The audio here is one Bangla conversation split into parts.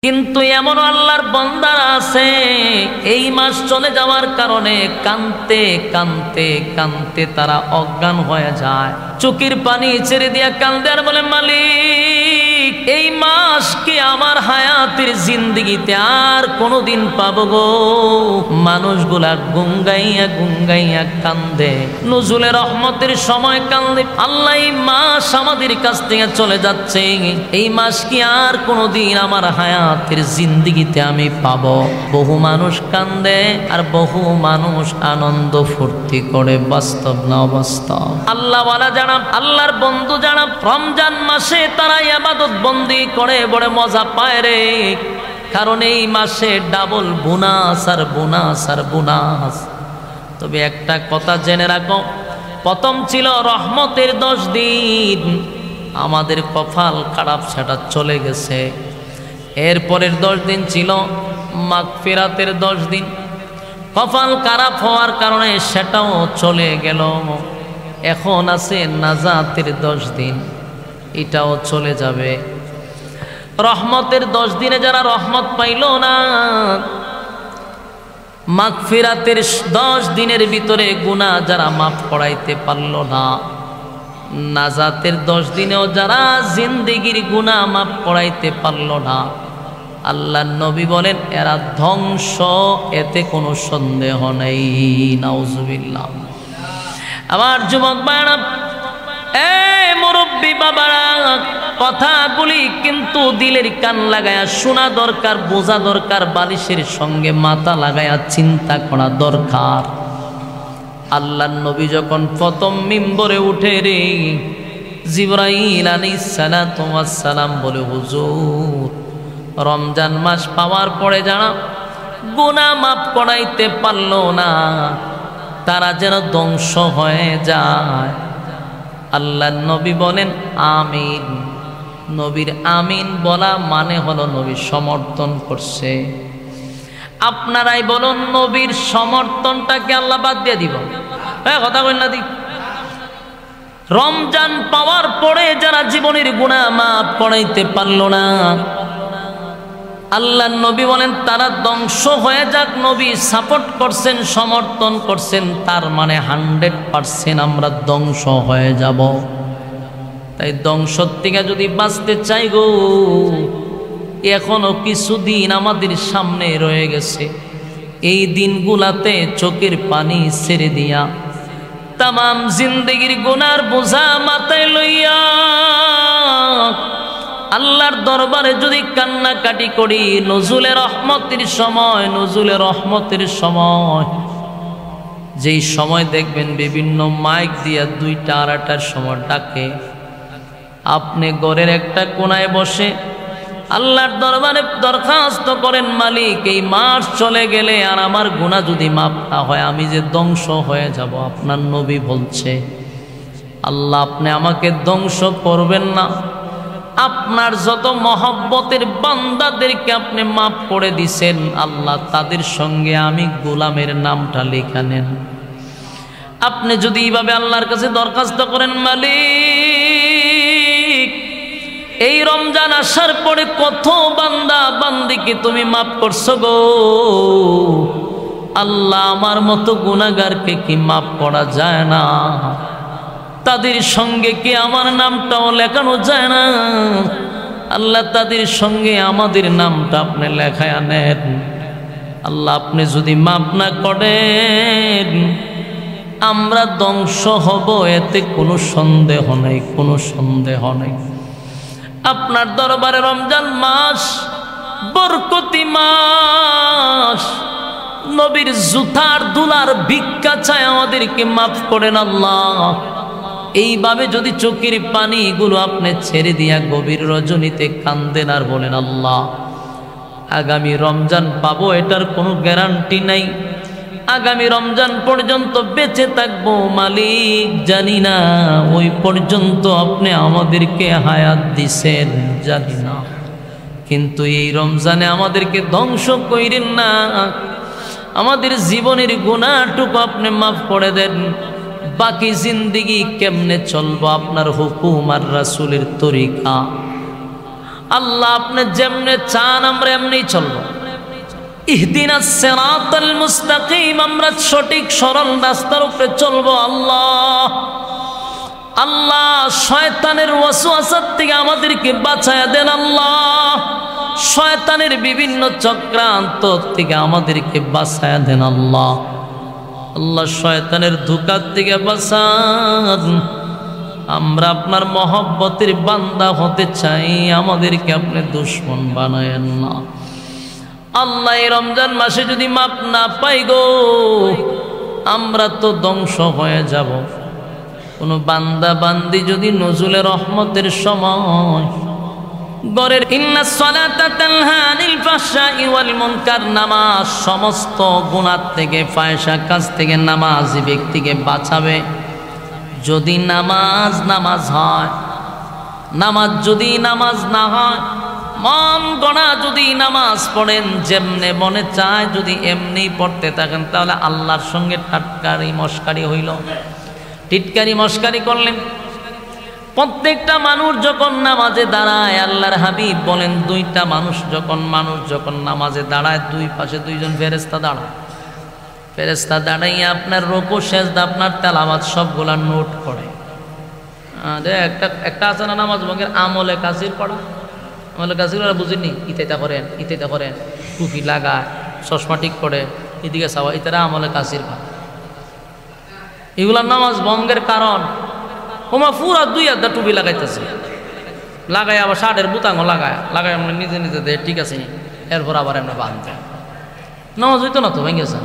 কিন্তু এমন আল্লাহর বান্দারা আছে এই মাস চলে যাওয়ার কারণে কাঁদতে কাঁদতে কাঁদতে তারা অজ্ঞান হয়ে যায়, চোখের পানি ছেড়ে দিয়া কাঁদে আর বলে, মালিক এই মাস কি আমার হায়াতের জিন্দেগিতে আর কোনোদিন পাবো গো? মানুষগুলা গুঙ্গাইয়া গুঙ্গাইয়া কান্দে, নজুলে রহমতের সময় কান্দে, আল্লাহ এই মাস আমাদের কাছ থেকে চলে যাচ্ছে, এই মাস কি আর কোনোদিন আমার হায়াতের জিন্দেগিতে আমি পাবো? বহু মানুষ কান্দে আর বহু মানুষ আনন্দ ফুর্তি করে। বাস্তব না অবাস্তব? আল্লাহওয়ালা যারা, আল্লাহর বন্ধু যারা রমজান মাসে তারা ইবাদত বন্দি করে বড় মজা পায় রে, কারণ এই মাসে ডাবল বোনাস আর বোনাস আর বোনাস। তবে একটা কথা জেনে রাখো, প্রথম ছিল রহমতের 10 দিন, আমাদের কপাল খারাপ সেটা চলে গেছে। এরপরের 10 দিন ছিল মাগফিরাতের 10 দিন, কপাল খারাপ হওয়ার কারণে সেটাও চলে গেল। এখন আছে নাজাতের 10 দিন, এটাও চলে যাবে। রহমতের 10 দিনে যারা রহমত পাইল না, মাগফিরাতের 10 দিনের ভিতরে গুনাহ যারা মাফ করাইতে পারল না, নাজাতের 10 দিনেও যারা জিন্দেগির গুনাহ মাফ করাইতে পারল না, আল্লাহর নবী বলেন এরা ধ্বংস, এতে কোনো সন্দেহ নেই। নাউজুবিল্লাহ। আমার যুবক ভাইরা, এই মুরব্বী বাবারা, কথাগুলি কিন্তু দিলের কান লাগায়া শোনা দরকার, বোঝা দরকার, বালিশের সঙ্গে মাথা লাগায়া চিন্তা করা দরকার। আল্লাহর নবী যখন প্রথম মিম্বরে উঠে রে, জিবরাইল আলাইহিস সালাতু ওয়াস সালাম বলে, হুজুর রমজান মাস পাওয়ার পরে যারা গুনাহ মাফ করাইতে পারল না তারা যেন ধ্বংস হয়ে যায়। আল্লাহর নবী বলেন আমিন। নবীর আমিন বলা মানে হলো নবী সমর্থন করছে। আপনারাই বলুন, নবীর সমর্থনটাকে আল্লাহ বাদ দিয়ে দিব? হ্যাঁ, কথা বলেন না? রমজান পাওয়ার পরে যারা জীবনের গুনাহ মাফ করাইতে পারল না, আল্লাহর নবী বলেন তারা ধ্বংস হয়ে যাক। নবী সাপোর্ট করছেন, সমর্থন করছেন, তার মানে 100% আমরা ধ্বংস হয়ে যাব। তাই ধ্বংসর থেকে যদি বাঁচতে চাই গো, এখনো কিছুদিন আমাদের সামনে রয়ে গেছে। এই দিনগুলাতে চোখের পানি ছেড়ে দিয়া তামাম জিন্দেগির গুনার বোঝা মাথায় লইয়া আল্লাহর দরবারে যদি কান্নাকাটি করি, নজুলে রহমতের সময়, নজুলে রহমতের সময়, যেই সময় দেখবেন বিভিন্ন মাইক দিয়া 2টা 2:30টার সময় ডাকে, আপনি ঘরের একটা কোনায় বসে আল্লাহর দরবারে দরখাস্ত করেন, মালিক এই মাস চলে গেলে আর আমার গুনাহ যদি মাফ না হয় আমি যে ধ্বংস হয়ে যাব। আপনার নবী বলছে, আল্লাহ আপনি আমাকে ধ্বংস করবেন না, আপনার যত মহব্বতের বান্দাদেরকে আপনি মাফ করে দিছেন, আল্লাহ তাদের সঙ্গে আমি গোলামের নামটা লেখা নেন। আপনি যদি এইভাবে আল্লাহর কাছে দরখাস্ত করেন, মালিক এই রমজান আসার পরে কত বান্দা বান্দিকে তুমি মাফ করছো গো, আল্লাহ আমার মতো গুনাহগারকে কি মাফ করা যায় না? তাদের সঙ্গে কি আমার নামটাও লেখানো যায় না? আল্লাহ তাদের সঙ্গে আমাদের নামটা আপনি লেখায় আনেন। আল্লাহ আপনি যদি মাফ না করেন আমরা ধ্বংস হব, এতে কোনো সন্দেহ নেই, কোনো সন্দেহ নেই। আপনার দরবারে রমজান মাস বরকতি মাস, নবীর জুতার দুলার ভিক্ষা চায় আমাদেরকে মাফ করেন আল্লাহ। এইভাবে যদি চোখের পানিগুলো আপনি ছেড়ে দিয়া গভীর রজনীতে কান্দেন আর বলেন, আল্লাহ আগামী রমজান পাবো এটার কোনো গ্যারান্টি নাই, আগামী রমজান পর্যন্ত বেঁচে থাকবো মালিক জানি না, ওই পর্যন্ত আপনি আমাদেরকে হায়াত দিছেন জানি না, কিন্তু এই রমজানে আমাদেরকে ধ্বংস কইরেন না, আমাদের জীবনের গুনাহটুকু আপনি মাফ করে দেন। বাকি জিন্দেগি কেমনে চলবো আপনার হুকুম আর রাসূলের তরিকা, আল্লাহ আপনি যেমনে চান আমরা এমনি চলব। ইহদিনাস সিরাতাল মুস্তাকিম, আমরা সঠিক সরল রাস্তার উপরে চলব। আল্লাহ আল্লাহ শয়তানের ওয়াসওয়াসার থেকে আমাদেরকে বাঁচায়া দেন। আল্লাহ শয়তানের বিভিন্ন চক্রান্ত থেকে আমাদেরকে বাঁচায়া দেন। আল্লাহ আল্লাহ শয়তানের ধোঁকার থেকে বাঁচান। আমরা আপনার মহব্বতের বান্দা হতে চাই, আমাদেরকে আপনি দুশমন বানায়েন না। আল্লাহ এই রমজান মাসে যদি মাপ না পাই গো, আমরা তো ধ্বংস হয়ে যাব। কোনো বান্দা বান্দি যদি নজুলের রহমতের সময় গরের ইন্নাস সালাতা তানহা আনিল ফাহশাই ওয়াল মুনকার, নামাজ সমস্ত গুনাহ থেকে ফায়সা কাজ থেকে নামাজি ব্যক্তিকে বাঁচাবে। যদি নামাজ হয়, নামাজ যদি নামাজ না হয়, মন গড়া যদি নামাজ পড়েন, যেমনে মনে চায় যদি এমনি পড়তে থাকেন, তাহলে আল্লাহর সঙ্গে ঠাট্টারি মস্কারি হইল। টিটকারি মস্কারি করলেন। প্রত্যেকটা মানুষ যখন নামাজে দাঁড়ায়, আল্লাহর হাবিব বলেন দুইটা মানুষ যখন নামাজে দাঁড়ায়, দুই পাশে দুইজন ফেরেশতা দাঁড়ায়। ফেরেশতা দাঁড়াইয়া আপনার রুকু সেজদা আপনার তেলাওয়াত সবগুলা নোট করে। একটা আছে না নামাজ ভঙ্গের আমলে কাসির পড়া, আমলে কাসির ওরা বুঝেননি, ইতেটা করেন টুপি লাগায়, চশমা ঠিক করে, এদিকে চাওয়া, ইতারা আমলে কাসির পড়া। এগুলা নামাজ ভঙ্গের কারণ। ওমা পুরা দুই হাত টুপি লাগাইতেছে, লাগাই আবার শার্টের বুতাঙ্গ লাগায় আমরা নিজে নিজে দেয়, ঠিক আছে, এরপর আবার আমরা বাঁধতে নামাজ হইতো না তো, ভেঙেছে।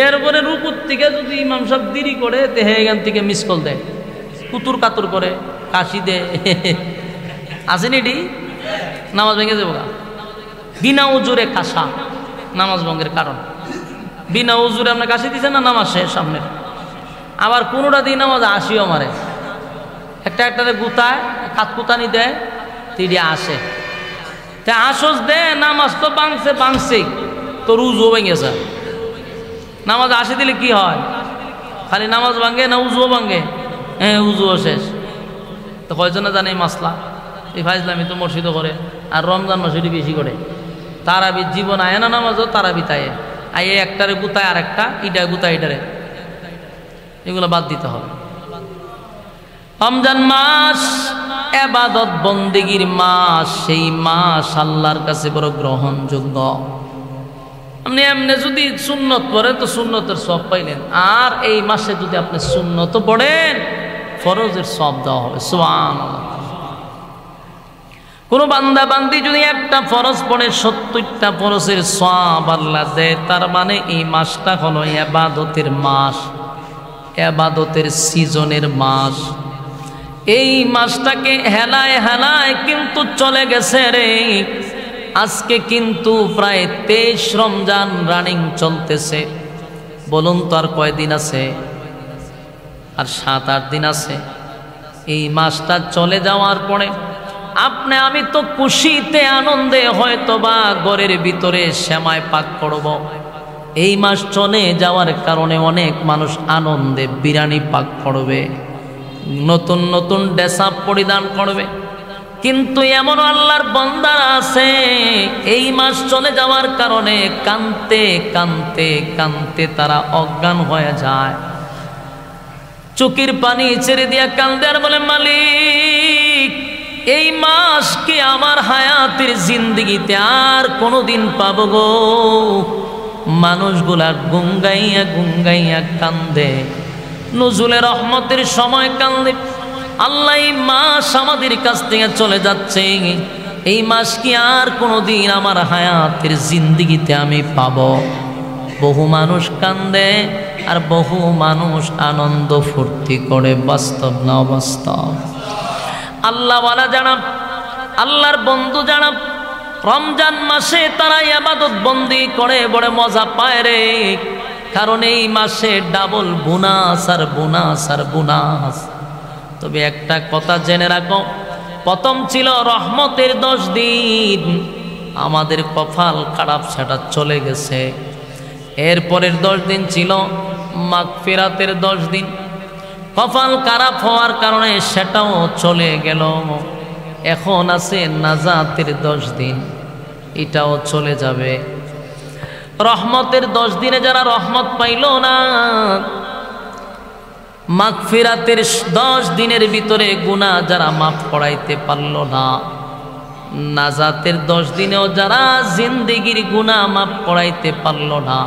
এরপরে রুকুর থেকে যদি ইমাম সাহেব দেরি করে, তেহে এখান থেকে মিস কল দেয়, কুতুর কাতুর করে, কাশি দেয়, আসেনি এটি, নামাজ ভেঙে যাবো। বিনা উজুরে কাশা নামাজ ভঙ্গের কারণ। বিনা উজুরে আপনার কাশি দিচ্ছেন না, নামাজ শেষ সামনে। আবার কোনোটা দিন নামাজ আসিও মারে, একটাতে গুতায় কাতকুতানি দেয়, তিড়ি আসে, তা আসস দে, নামাজ তো বাংছে তো উজুও ভেঙেছে। নামাজ আসে দিলে কি হয়, খালি নামাজ ভাঙে না উজুও ভাঙে? হ্যাঁ, উজুও শেষ। তো কয়জনে জানে এই মাসলা? এই ফাইজলামি তো মসজিদও করে, আর রমজান মাসে বেশি করে। তারাবি জীবন আয় না নামাজও, তারাবি তাই আয় একটারে গুতায়, আর একটা ইটা গুতায় ইটারে, এগুলো বাদ দিতে হবে। রমজান মাস ইবাদত বন্দেগীর মাস, সেই মাস আল্লাহর কাছে বড় গ্রহণযোগ্য। আপনি এমনি যদি সুন্নত পড়েন তো সুন্নতের সব পাইলেন, আর এই মাসে যদি আপনি সুন্নত পড়েন ফরজের সব দেওয়া হবে। সুবহানাল্লাহ। কোন বান্দা বান্দি যদি একটা ফরজ পড়ে 70টা ফরজের সওয়াব আল্লাহ দেয়, তার মানে এই মাসটা হলো ইবাদতের মাস, ইবাদতের সিজনের মাস। এই মাসটাকে হেলায় কিন্তু চলে গেছে রে। আজকে কিন্তু প্রায় 23 রমজান রানিং চলতেছে। বলুন তো আর কয়দিন আছে? আর 7-8 দিন আছে। এই মাসটা চলে যাওয়ার পরে আপনি আমি তো খুশিতে আনন্দে হয়তোবা ঘরের ভিতরে সেমাই পাক করব। এই মাস চলে যাওয়ার কারণে অনেক মানুষ আনন্দে বিরিয়ানি পাক করবে, নতুন নতুন ড্রেস আপ পরিধান করবে। কিন্তু এমন আল্লাহর বান্দারা আছে এই মাস চলে যাওয়ার কারণে কাঁদতে কাঁদতে কাঁদতে তারা অজ্ঞান হয়ে যায়। চোখের পানি ছেড়ে দিয়া কাঁদে আর বলে, মালিক এই মাস কি আমার হায়াতের জিন্দেগিতে আর কোনোদিন পাবো গো? মানুষগুলা গুঙ্গাইয়া গুঙ্গাইয়া কান্দে, নজুলের রহমতের সময় কান্দে। আল্লাহ এই মাস আমাদের কাছ থেকে চলে যাচ্ছে, এই মাস কি আর কোনোদিন আমার হায়াতের জিন্দেগিতে আমি পাবো? বহু মানুষ কান্দে আর বহু মানুষ আনন্দ ফুর্তি করে। বাস্তব না অবাস্তব? আল্লাহওয়ালা জানাব, আল্লাহর বন্ধু জানাব, রমজান মাসে তারা ইবাদত বন্দি করে বড় মজা পায় রে। কারণ এই মাসে ডাবল বোনাস আর বোনাস আর বোনাস। তবে একটা কথা জেনে রাখো, প্রথম ছিল রহমতের 10 দিন, আমাদের কপাল খারাপ, সেটা চলে গেছে। এরপরের 10 দিন ছিল মাগফিরাতের 10 দিন, কপাল খারাপ হওয়ার কারণে সেটাও চলে গেল। এখন আছে নাজাতের 10 দিন, এটাও চলে যাবে। রহমতের 10 দিনে যারা রহমত পাইল না, মাগফিরাতের 10 দিনের ভিতরে গুনাহ যারা মাফ করাইতে পারল না, নাজাতের 10 দিনেও যারা জিন্দেগির গুনাহ মাফ করাইতে পারল না,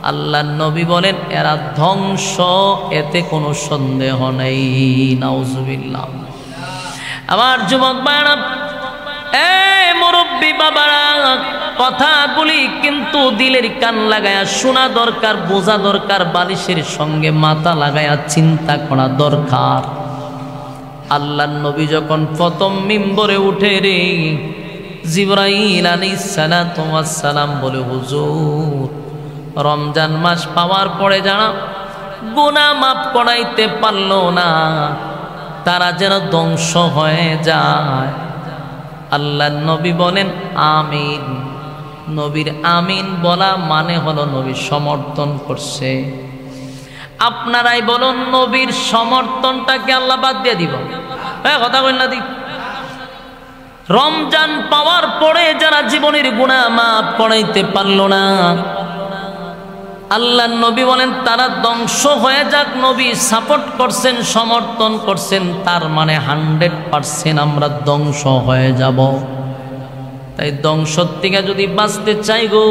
আল্লাহর নবী বলেন এরা ধ্বংস, এতে কোনো সন্দেহ নেই। নাউজুবিল্লাহ। আমার যুবক ভাইরা, এই মুরব্বী বাবারা, কথাগুলি কিন্তু দিলের কান লাগায়া শোনা দরকার, বোঝা দরকার, বালিশের সঙ্গে মাথা লাগায়া চিন্তা করা দরকার। আল্লাহর নবী যখন প্রথম মিম্বরে উঠে রে, জিবরাইল আলাইহিস সালাতু ওয়াস সালাম বলে, হুজুর রমজান মাস পাওয়ার পরে যারা গুনাহ মাফ করাইতে পারল না, তারা যেন ধ্বংস হয়ে যায়। আল্লাহর নবী বলেন আমিন। নবীর আমিন বলা মানে হলো নবী সমর্থন করছে। আপনারাই বলুন, নবীর সমর্থনটাকে আল্লাহ বাদ দিয়ে দিব? হ্যাঁ, কথা বলেন না? রমজান পাওয়ার পরে যারা জীবনের গুনাহ মাফ করাইতে পারল না, আল্লাহর নবী বলেন তারা ধ্বংস হয়ে যাক। নবী সাপোর্ট করছেন, সমর্থন করছেন, তার মানে 100% আমরা ধ্বংস হয়ে যাব। তাই ধ্বংসর থেকে যদি বাঁচতে চাই গো,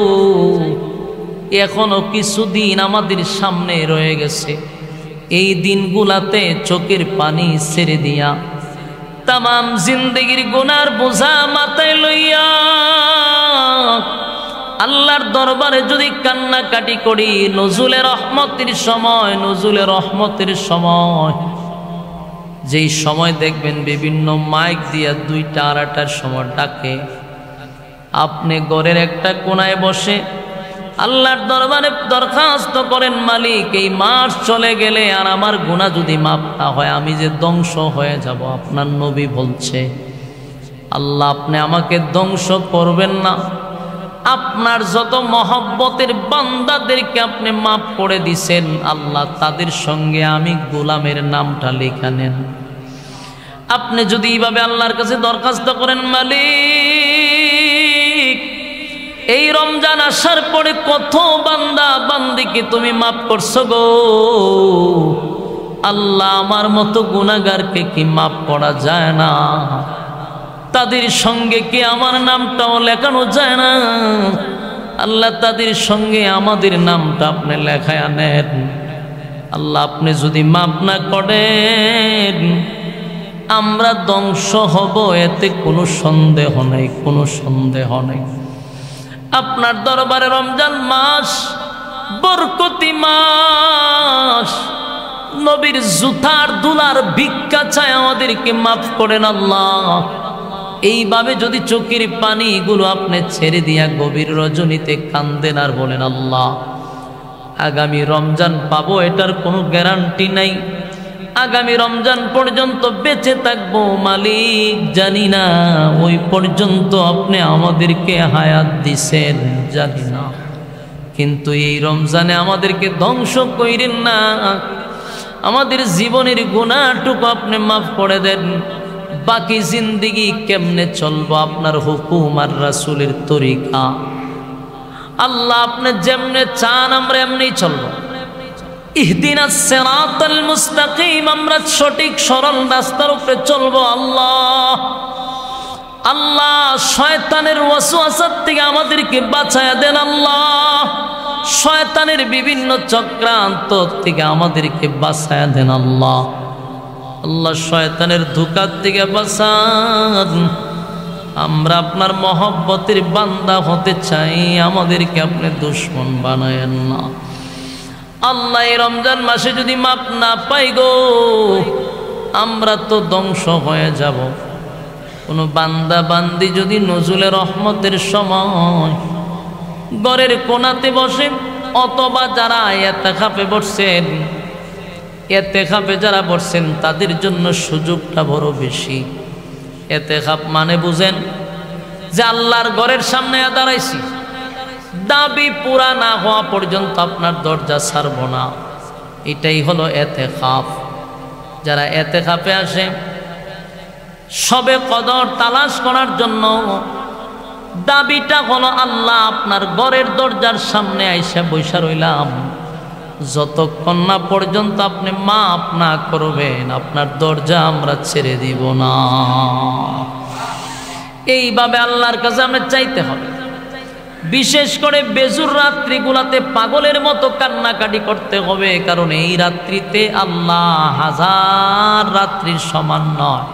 এখনো কিছুদিন আমাদের সামনে রয়ে গেছে। এই দিনগুলাতে চোখের পানি ছেড়ে দিয়া তামাম জিন্দেগির গুনার বোঝা মাথায় লইয়া আল্লাহর দরবারে যদি কান্নাকাটি করি, নজুলে রহমতের সময়, নজুলে রহমতের সময়, যেই সময় দেখবেন বিভিন্ন মাইক দিয়া 2টা আড়াটার সময় ডাকে, আপনি ঘরের একটা কোনায় বসে আল্লাহর দরবারে দরখাস্ত করেন, মালিক এই মাস চলে গেলে আর আমার গুনাহ যদি মাফ না হয়, আমি যে ধ্বংস হয়ে যাব। আপনার নবী বলছে, আল্লাহ আপনি আমাকে ধ্বংস করবেন না, আপনার যত মহব্বতের বান্দাদেরকে আপনি মাফ করে দিছেন, আল্লাহ তাদের সঙ্গে আমি গোলামের নামটা লেখা নেন। আপনি যদি এইভাবে আল্লাহর কাছে দরখাস্ত করেন, মালিক এই রমজান আসার পরে কত বান্দা বান্দিকে তুমি মাফ করছো গো, আল্লাহ আমার মতো গুনাহগারকে কি মাফ করা যায় না? তাদের সঙ্গে কি আমার নামটাও লেখানো যায় না? আল্লাহ তাদের সঙ্গে আমাদের নামটা আপনি লেখায় আনেন। আল্লাহ আপনি যদি মাফ না করেন, আমরা ধ্বংস হব, এতে কোনো সন্দেহ নেই, কোনো সন্দেহ নেই। আপনার দরবারে রমজান মাস বরকতি মাস, নবীর জুতার দুলার ভিক্ষা চায় আমাদেরকে মাফ করেন আল্লাহ। এইভাবে যদি চোখের পানিগুলো আপনি ছেড়ে দিয়া গভীর রজনীতে কান্দেন আর বলেন, আল্লাহ আগামী রমজান পাবো এটার কোনো গ্যারান্টি নাই, আগামী রমজান পর্যন্ত বেঁচে থাকবো মালিক জানি না, ওই পর্যন্ত আপনি আমাদেরকে হায়াত দিছেন জানি না, কিন্তু এই রমজানে আমাদেরকে ধ্বংস কইরেন না, আমাদের জীবনের গুনাহটুকু আপনি মাফ করে দেন। বাকি জিন্দেগি কেমনে চলবো আপনার হুকুম আর রাসূলের তরিকা, আল্লাহ আপনি যেমনে চান আমরা এমনি চলবো। ইহদিনাস সিরাতাল মুস্তাকিম, আমরা সঠিক সরল রাস্তার উপরে চলবো। আল্লাহ আল্লাহ শয়তানের ওয়াসওয়াসার থেকে আমাদেরকে বাঁচায়া দেন আল্লাহ, শয়তানের বিভিন্ন চক্রান্ত থেকে আমাদেরকে বাঁচায়া দেন আল্লাহ। আল্লাহ শয়তানের ধোঁকা থেকে বাঁচান, আমরা আপনার মহব্বতের বান্দা হতে চাই, আমাদেরকে আপনি দুশমন বানায়েন না আল্লাহ। এই রমজান মাসে যদি মাপ না পাই গো, আমরা তো ধ্বংস হয়ে যাব। কোনো বান্দা বান্দি যদি নজুলে রহমতের সময় ঘরের কোনাতে বসে, অথবা যারা ইতিকাফে বসছেন, ইতিকাফে যারা বসছেন তাদের জন্য সুযোগটা বড় বেশি। ইতিকাফ মানে বুঝেন যে আল্লাহর ঘরের সামনে দাঁড়াইছি, দাবি পুরা না হওয়া পর্যন্ত আপনার দরজা ছাড়ব না, এটাই হলো ইতিকাফ। যারা ইতিকাফে আসে শবে কদর তালাশ করার জন্য দাবিটা হলো, আল্লাহ আপনার ঘরের দরজার সামনে আইসা বৈশা রইলাম, যতক্ষণ না পর্যন্ত আপনি মাফ না করবেন আপনার দরজা আমরা ছেড়ে দিব না। এইভাবে আল্লাহর কাছে আমরা চাইতে হবে। বিশেষ করে বেজুর রাত্রিগুলাতে পাগলের মতো কান্নাকাটি করতে হবে, কারণ এই রাত্রিতে আল্লাহ হাজার রাত্রির সমান নয়,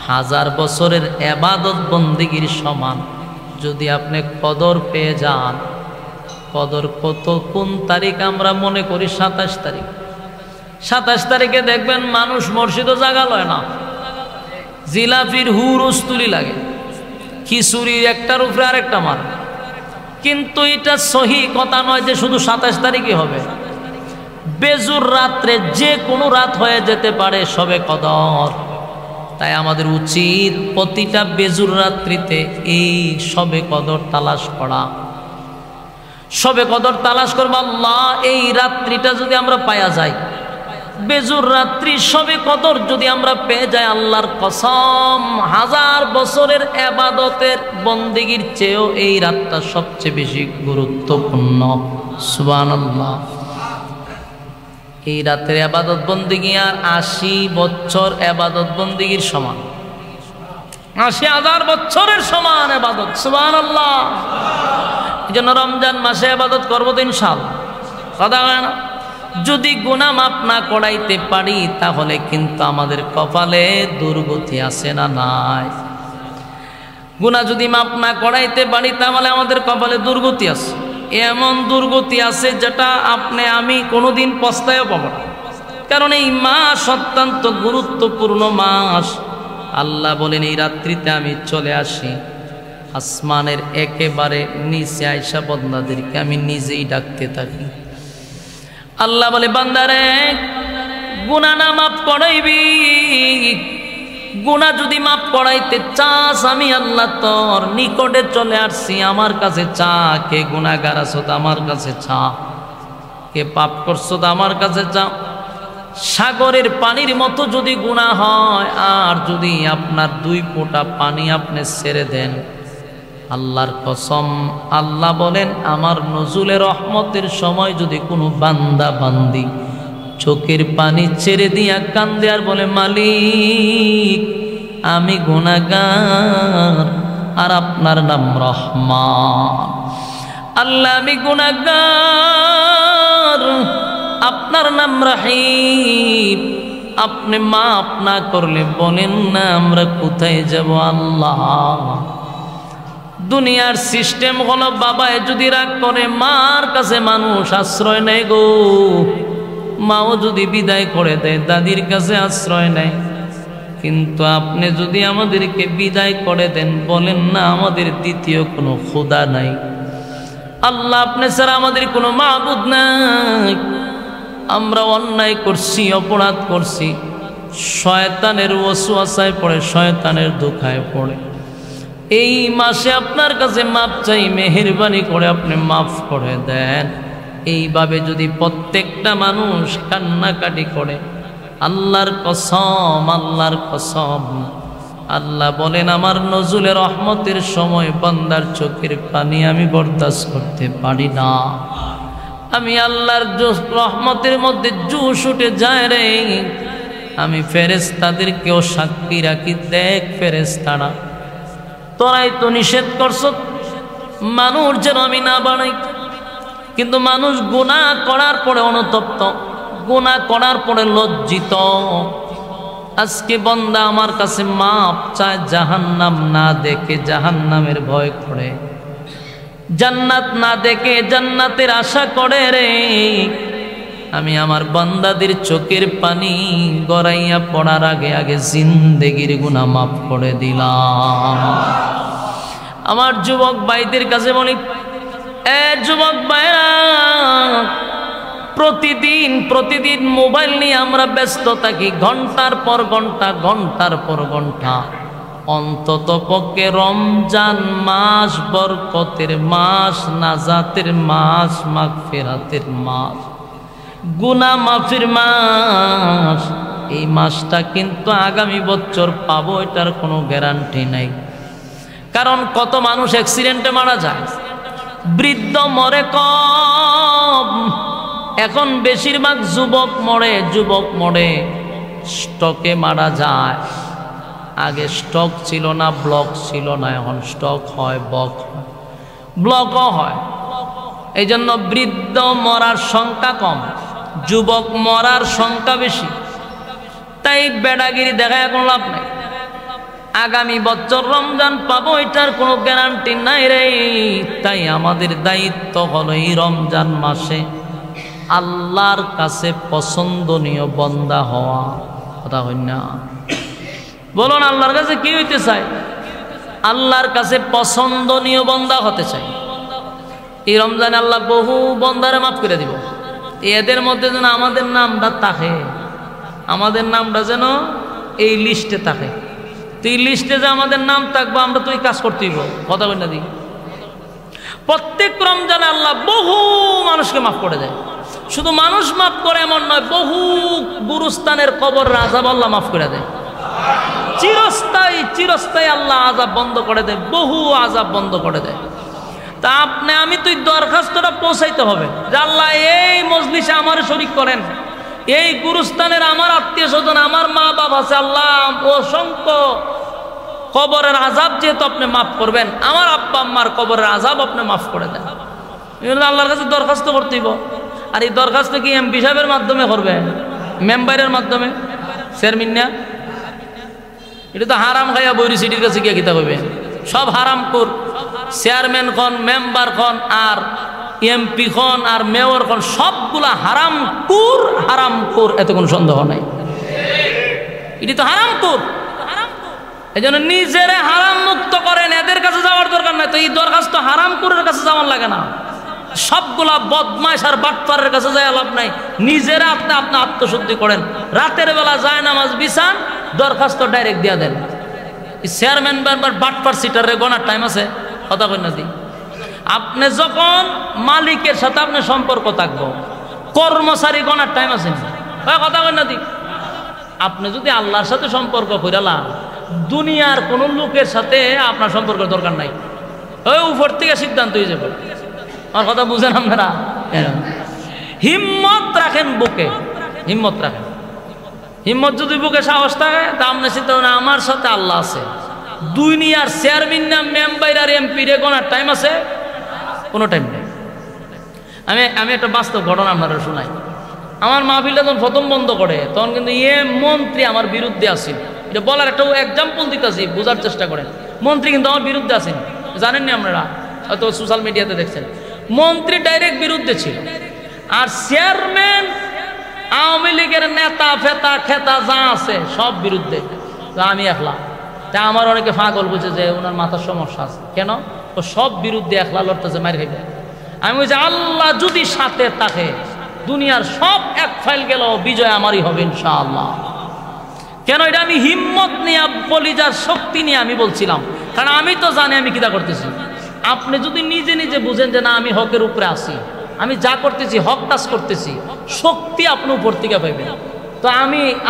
হাজার বছরের ইবাদত বন্দেগীর সমান। যদি আপনি কদর পেয়ে যান, কদর কত কোন তারিখ আমরা মনে করি 27 তারিখ। 27 তারিখে দেখবেন মানুষ মসজিদও জাগা লয় না, জিলাপির হুরুস্তুলি লাগে, খিচুড়ির একটার উপরে আরেকটা মার। কিন্তু এটা সহি কথা নয় যে শুধু 27 তারিখই হবে। বেজুর রাত্রে যে কোনো রাত হয়ে যেতে পারে শবে কদর। তাই আমাদের উচিত প্রতিটা বেজুর রাত্রিতে এই শবে কদর তালাশ করা। শবে কদর তালাশ করবো, আল্লাহ এই রাত্রিটা যদি আমরা পাওয়া যাই, বেজুর রাত্রি শবে কদর যদি আমরা পেয়ে যাই, আল্লাহর কসম হাজার বছরের ইবাদতের বন্দেগীর চেয়েও এই রাতটা সবচেয়ে বেশি গুরুত্বপূর্ণ। সুবহানাল্লাহ। এই রাতের ইবাদত বন্দেগী আর 80 বছর ইবাদত বন্দেগীর সমান, 80,000 বছরের সমান ইবাদত। সুবহানাল্লাহ। এই জন্য রমজান মাসে ইবাদত করবো তো ইনশাআল্লাহ, কথা হয় না? যদি গুনাহ মাফ না করাইতে পারি তাহলে কিন্তু আমাদের কপালে দুর্গতি আছে না নাই? গুনাহ যদি মাফ না করাইতে পারি তাহলে আমাদের কপালে দুর্গতি আছে। এমন দুর্গতি আছে যেটা আপনি আমি কোনোদিন পস্তায়ও পাবো না, কারণ এই মাস অত্যন্ত গুরুত্বপূর্ণ মাস। আল্লাহ বলেন এই রাত্রিতে আমি চলে আসি, আসমানের একেবারে নিচে আয়সা বান্দাদেরকে আমি নিজেই ডাকতে থাকি। আল্লাহ বলে, বান্দারে গুনাহ না মাফ করাইবি, গুনাহ যদি মাফ করাইতে চাস আমি আল্লাহ তোর নিকটে চলে আসছি, আমার কাছে চা। কে গুনাহগার আছো তো আমার কাছে চা, কে পাপ করছো তো আমার কাছে চা। সাগরের পানির মতো যদি গুনাহ হয়, আর যদি আপনার 2 ফোঁটা পানি আপনি ছেড়ে দেন, আল্লাহর কসম আল্লাহ বলেন আমার নজুলের রহমতের সময় যদি কোনো বান্দা বান্দি চোখের পানি ছেড়ে দিয়া কান্দে আর বলে, মালিক আমি গুনাহগার আর আপনার নাম রহমান, আল্লাহ আমি গুনাহগার আপনার নাম রহিম, আপনি মাফ না করলে বলেন না আমরা কোথায় যাব? আল্লাহ দুনিয়ার সিস্টেম হলো, বাবায় যদি রাগ করে মার কাছে মানুষ আশ্রয় নেয় গো, মাও যদি বিদায় করে দেয় দাদির কাছে আশ্রয় নেয়। কিন্তু আপনি যদি আমাদেরকে বিদায় করে দেন, বলেন না আমাদের দ্বিতীয় কোনো খোদা নাই, আল্লাহ আপনি ছাড়া আমাদের কোনো মাবুদ নাই। আমরা অন্যায় করছি, অপরাধ করছি, শয়তানের ওয়াসওয়াসায় পড়ে, শয়তানের ধোঁকায় পড়ে। এই মাসে আপনার কাছে মাপ চাই, মেহেরবানি করে আপনি মাফ করে দেন। এইভাবে যদি প্রত্যেকটা মানুষ কান্নাকাটি করে, আল্লাহর কসম, আল্লাহর কসম, আল্লাহ বলেন আমার নজুলের রহমতের সময় বান্দার চোখের পানি আমি বরদাস্ত করতে পারি না। আমি আল্লাহর রহমতের মধ্যে জুস উঠে যায় রে। আমি ফেরেশতাদেরকেও সাক্ষী রাখি, দেখ ফেরেশতারা তোরাই তো নিষেধ করছ মানুষ যেন আমি না বানাই, কিন্তু মানুষ গুনাহ করার পরে অনুতপ্ত, গুনাহ করার পরে লজ্জিত। আজকে বান্দা আমার কাছে মাপ চায়, জাহান্নাম না দেখে জাহান্নামের ভয় করে, জান্নাত না দেখে জান্নাতের আশা করে রে। আমি আমার বান্দাদের চোখের পানি গড়াইয়া পড়ার আগে আগে জিন্দেগির গুনাহ মাফ করে দিলাম। আমার যুবক ভাইদের কাছে বলি, যুবক ভাইরা, প্রতিদিন মোবাইল নিয়ে আমরা ব্যস্ত থাকি, ঘন্টার পর ঘন্টা, ঘন্টার পর ঘন্টা। অন্তত পক্ষে রমজান মাস বরকতের মাস, নাজাতের মাস, মাগফিরাতের মাস, গুনাহ মাফির মাস, এই মাসটা কিন্তু আগামী বছর পাবো এটার কোনো গ্যারান্টি নাই। কারণ কত মানুষ অ্যাক্সিডেন্টে মারা যায়, বৃদ্ধ মরে কম, এখন বেশিরভাগ যুবক মরে স্ট্রোকে মারা যায়। আগে স্ট্রোক ছিল না, ব্লক ছিল না, এখন স্ট্রোক হয়, ব্লকও হয়। এই জন্য বৃদ্ধ মরার সংখ্যা কম, যুবক মরার সংখ্যা বেশি। তাই বেড়াগিরি দেখায় কোনো লাভ নাই। আগামী বছর রমজান পাবো এটার কোনো গ্যারান্টি নাই রে। তাই আমাদের দায়িত্ব হলো এই রমজান মাসে আল্লাহর কাছে পছন্দনীয় বান্দা হওয়া। কথা হয় না? বলুন আল্লাহর কাছে কি হইতে চাই? আল্লাহর কাছে পছন্দনীয় বান্দা হতে চাই। এই রমজানে আল্লাহ বহু বান্দারে মাফ করে দিব। এদের মধ্যে যেন আমাদের নামটা থাকে, আমাদের নামটা যেন এই লিস্টে থাকে। তো এই লিস্টে যে আমাদের নাম থাকবো, আমরা তো এই কাজ করতেই কথা বলি না দিই। প্রত্যেক রমজানে আল্লাহ বহু মানুষকে মাফ করে দেয়। শুধু মানুষ মাফ করে এমন নয়, বহু গুরুস্থানের কবর আযাব আল্লাহ মাফ করে দেয়। চিরস্থায়ী আল্লাহ আযাব বন্ধ করে দেয়, বহু আযাব বন্ধ করে দেয়। তা আমি তো দরখাস্তটা পৌঁছাইতে হবে যে আল্লাহ এই মজলিসে আমার শরীক করেন, এই গুরুস্থানের আমার আত্মীয় স্বজন, আমার মা বাবা আছে, আল্লাহ অসংখ্য কবরের আযাব যেহেতু আপনি মাফ করবেন, আমার আব্বা আম্মার কবরের আযাব আপনি মাফ করে দেন। আল্লাহর কাছে দরখাস্ত করতে হইব। আর এই দরখাস্ত কি এমপি সাহেবের মাধ্যমে করবে, মেম্বারের মাধ্যমে, চেয়ারম্যান না? এটা তো হারাম খাইয়া বৈরি সিটির কাছে গিয়ে কিতা করবে? সব হারাম কর, চেয়ারম্যান খন, মেম্বার খন, আর এমপি খন, আর মেয়র খন, সবগুলা হারাম কুর, এতে কোনো সন্দেহ নাই। এটি তো হারাম কুর। এই জন্য নিজেরে হারাম মুক্ত করেন, এদের কাছে যাওয়ার দরকার নাই। তো এই দরখাস্ত হারাম কুরের কাছে যাওয়ার লাগে না। সবগুলা বদমাইশ আর বাটপারের কাছে যায় লাভ নাই। নিজেরা আপনি আত্মশুদ্ধি করেন, রাতের বেলা যায় নামাজ বিছান, দরখাস্ত ডাইরেক্ট দিয়া দেন। চেয়ারম্যান মেম্বার বাটপার সিটারের গণার টাইম আছে? কথা কই না দি। আপনি যখন মালিকের সাথে আপনার সম্পর্ক থাকবো, কর্মচারী গণার টাইম আছে? কথা কই না দি। আপনি যদি আল্লাহর সাথে সম্পর্ক কইরালা, দুনিয়ার কোন লোকের সাথে আপনার সম্পর্কের দরকার নাই। ওই উপর থেকে সিদ্ধান্ত হয়ে যাবে। আমার কথা বুঝেন আপনারা? হিম্মত রাখেন বুকে, হিম্মত রাখেন। হিম্মত যদি বুকে সাহস থাকে, তা আপনি চিন্তা করেন আমার সাথে আল্লাহ আছে। দুনিয়ার চেয়ারম্যান না মেম্বার আর এমপি রে গোনার টাইম আছে? কোনো টাইম নেই। আমি একটা বাস্তব ঘটনা আপনারা শোনাই। আমার মাহফিলটা যখন প্রথম বন্ধ করে, তখন কিন্তু মন্ত্রী আমার বিরুদ্ধে আসেন। এটা বলার একটা এক্সাম্পল দিতেছি, বোঝার চেষ্টা করেন। মন্ত্রী কিন্তু আমার বিরুদ্ধে আসেন, জানেননি আপনারা, হয়তো সোশ্যাল মিডিয়াতে দেখছেন। মন্ত্রী ডাইরেক্ট বিরুদ্ধে ছিল, আর চেয়ারম্যান, আওয়ামী লীগের নেতা ফেতা খেতা যা আছে সব বিরুদ্ধে। আমি একলা। তা আমার অনেকে পাগল বুঝে যে ওনার মাথার সমস্যা আছে। কেন? ও সব বিরুদ্ধে একলা লড়তেছে, মার খাইবে। আমি বলছি আল্লাহ যদি সাথে থাকে, দুনিয়ার সব এক ফাইল গেল, বিজয় আমারই হবে ইনশাআল্লাহ। কেন? এটা আমি হিম্মত নিয়ে, কলিজার শক্তি নিয়ে আমি বলছিলাম। কারণ আমি তো জানি আমি কিটা করতেছি। আপনি যদি নিজে নিজে বুঝেন যে না আমি হকের উপরে আছি, আমি যা করতেছি হক কাজ করতেছি, শক্তি আপনি উপর থেকে পাইবেন। তো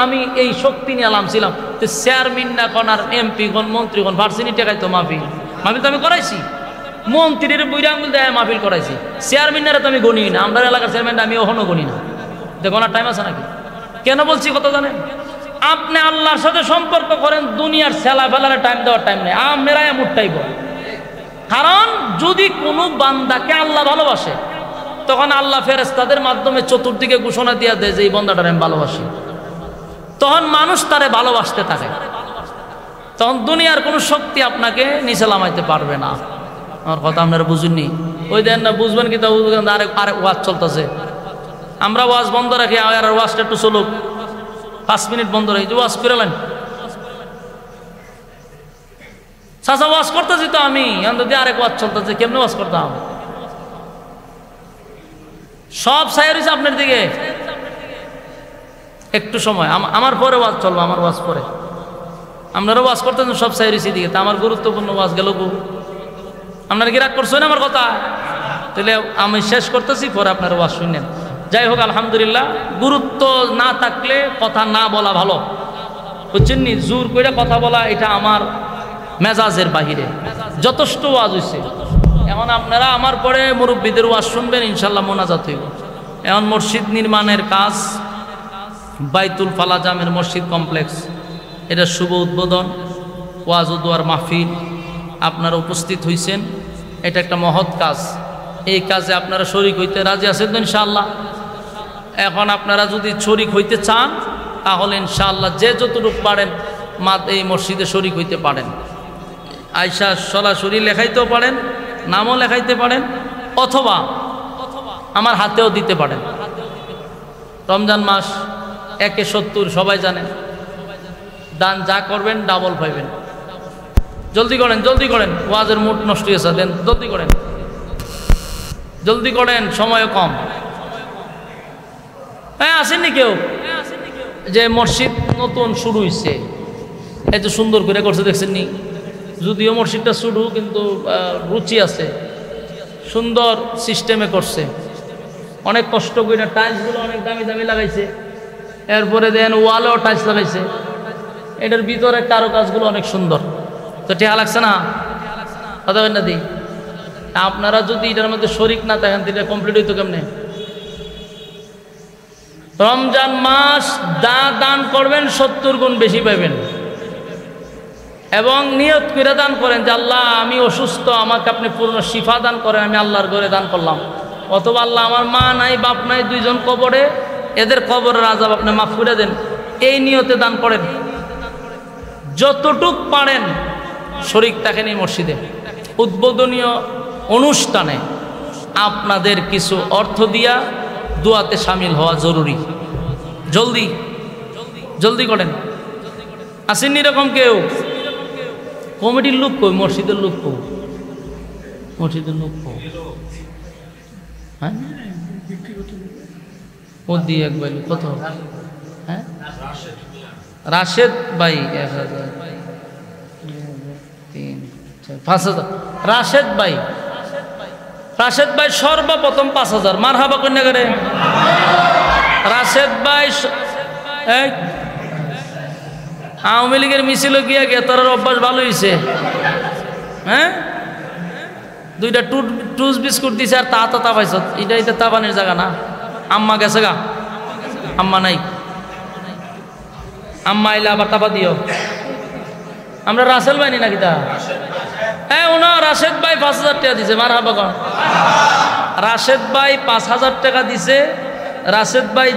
আমি এই শক্তি নিয়ে আলামছিলাম। তো চেয়ারম্যান না কোন, আর এমপি কোন, মন্ত্রী কোন, ভার্সিটি টাকায় তো মাহফিল তো আমি করাইছি। মন্ত্রীর বইরা আঙুল দেয় মাহফিল করাইছি। চেয়ারম্যানরা তো আমি গণি না, আমরা এলাকার চেয়ারম্যানটা আমি ওখানেও গণি না। দেখুন টাইম আছে নাকি? কেন বলছি কথা জানেন? আপনি আল্লাহর সাথে সম্পর্ক করেন, দুনিয়ার ছেলা ফেলার টাইম দেওয়ার টাইম নেই। মেরাই মুটটাইব। কারণ যদি কোনো বান্দাকে আল্লাহ ভালোবাসে, তখন আল্লাহ ফেরেশতাদের মাধ্যমে চতুর্দিকে ঘোষণা দিয়ে দেয় যে এই বান্দাটারে আমি ভালোবাসি। তখন মানুষ তারে ভালোবাসতে থাকে। তখন দুনিয়ার কোনো শক্তি আপনাকে নিচে নামাইতে পারবে না। আমার কথা আপনারা বুঝুননি? ওই দেন না, বুঝবেন কি তা বুঝবেন। আরেক ওয়াজ চলতেছে, আমরা ওয়াজ বন্ধ রাখি, আর ওয়াজটা একটু চলুক, 5 মিনিট বন্ধ রাখি, যে ওয়াজ করে নেন। চাচা ওয়াজ করতেছি তো আমি, যদি আরেক ওয়াজ চলতেছে, কেমনে ওয়াজ করতাম? সব ছায়া রয়েছে আপনার দিকে। একটু সময় আমার পরে ওয়াজ চলবো, আমার ওয়াজ পরে। আপনারা ওয়াজ করতেছেন, সব ছায়া রয়েছে দিকে। তা আমার গুরুত্বপূর্ণ ওয়াজ গেল গো। আপনারা কি রাগ করছেন আমার কথা? তাহলে আমি শেষ করতেছি, পরে আপনারা ওয়াজ শুনেন। যাই হোক আলহামদুলিল্লাহ, গুরুত্ব না থাকলে কথা না বলা ভালো, বুঝছেন নি? জোর করে কথা বলা এটা আমার মেজাজের বাহিরে। যথেষ্ট ওয়াজ হয়েছে, এখন আপনারা আমার পরে মুরব্বীদের ওয়াজ শুনবেন, ইনশাল্লাহ মোনাজাত হইব। এখন মসজিদ নির্মাণের কাজ, বাইতুল ফালা জামের মসজিদ কমপ্লেক্স, এটা শুভ উদ্বোধন, ওয়াজ ও দোয়ার মাহফিল, আপনারা উপস্থিত হয়েছেন, এটা একটা মহৎ কাজ। এই কাজে আপনারা শরীক হইতে রাজি আছেন তো ইনশাআল্লাহ? এখন আপনারা যদি শরীক হইতে চান তাহলে ইনশাআল্লাহ যে যতটুকু পারেন এই মসজিদে শরীক হইতে পারেন। আয়সা সরাসরি লেখাইতেও পারেন, নামও লেখাইতে পারেন, অথবা আমার হাতেও দিতে পারেন। রমজান মাস 1/70 সবাই জানেন, দান যা করবেন ডাবল পাইবেন। জলদি করেন, জলদি করেন, ওয়াজের মুড নষ্ট হয়েছে, দেন জলদি করেন, জলদি করেন, সময় কম। হ্যাঁ, আসেননি কেউ? যে মসজিদ নতুন শুরু হয়েছে, এত সুন্দর করে করছে দেখছেন নি? যদিও মসজিদটা শুরু, কিন্তু রুচি আছে, সুন্দর সিস্টেমে করছে, অনেক কষ্ট করে টাইলসগুলো অনেক দামি দামি লাগাইছে, এরপরে দেন ওয়ালেও টাইলস লাগাইছে, এটার ভিতরে কারুকাজগুলো অনেক সুন্দর। তো টেহা লাগছে না? কথা বলেন না দি? আপনারা যদি এটার মধ্যে শরিক না থাকেন তাহলে কমপ্লিট হইতো কেমনে? রমজান মাস দান করবেন 70 গুণ বেশি পাবেন, এবং নিয়ত করে দান করেন যে আল্লাহ আমি অসুস্থ, আমাকে আপনি পূর্ণ শিফা দান করেন, আমি আল্লাহর ঘরে দান করলাম। অথবা আল্লাহ আমার মা নাই, বাপ নাই, 2 জন কবরে, এদের কবরের আযাব আপনি মাফ করে দেন, এই নিয়তে দান করেন। যতটুক পারেন শরীক থাকেন এই মসজিদে। উদ্বোধনীয় অনুষ্ঠানে আপনাদের কিছু অর্থ দিয়া দোয়াতে শামিল হওয়া জরুরি। জলদি জলদি করেন। আসেননি এরকম কেউ? কমিটির লোক কই? মসজিদের লোক কই? মসজিদের লোক কই? হ্যাঁ, ও দিয়ে একবার কত? হ্যাঁ, রাশেদ ভাই 1000, 3, 4, 5000। রাশেদ ভাই সর্বপ্রথম 5000। মারহাবা কন্যা করে রাশেদ ভাই। আওয়ামী লীগের মিছিল গিয়া গেতারের অভ্যাস ভালো হয়েছে। হ্যাঁ, 2টা টুস বিস্কুট দিছে, আর তা পাইছ, এটা তাবানের জায়গা না। আম্মা গেছে গা, আম্মা নাই, আম্মা আইলে আবার তাপা দিও। আমরা রাসেল ভাই নাকি তা? হ্যাঁ, রাশেদ ভাই 5000 টাকা দিছে। মারহাবা কর। রাশেদ ভাই 5000 টাকা দিছে। রাশেদ ভাই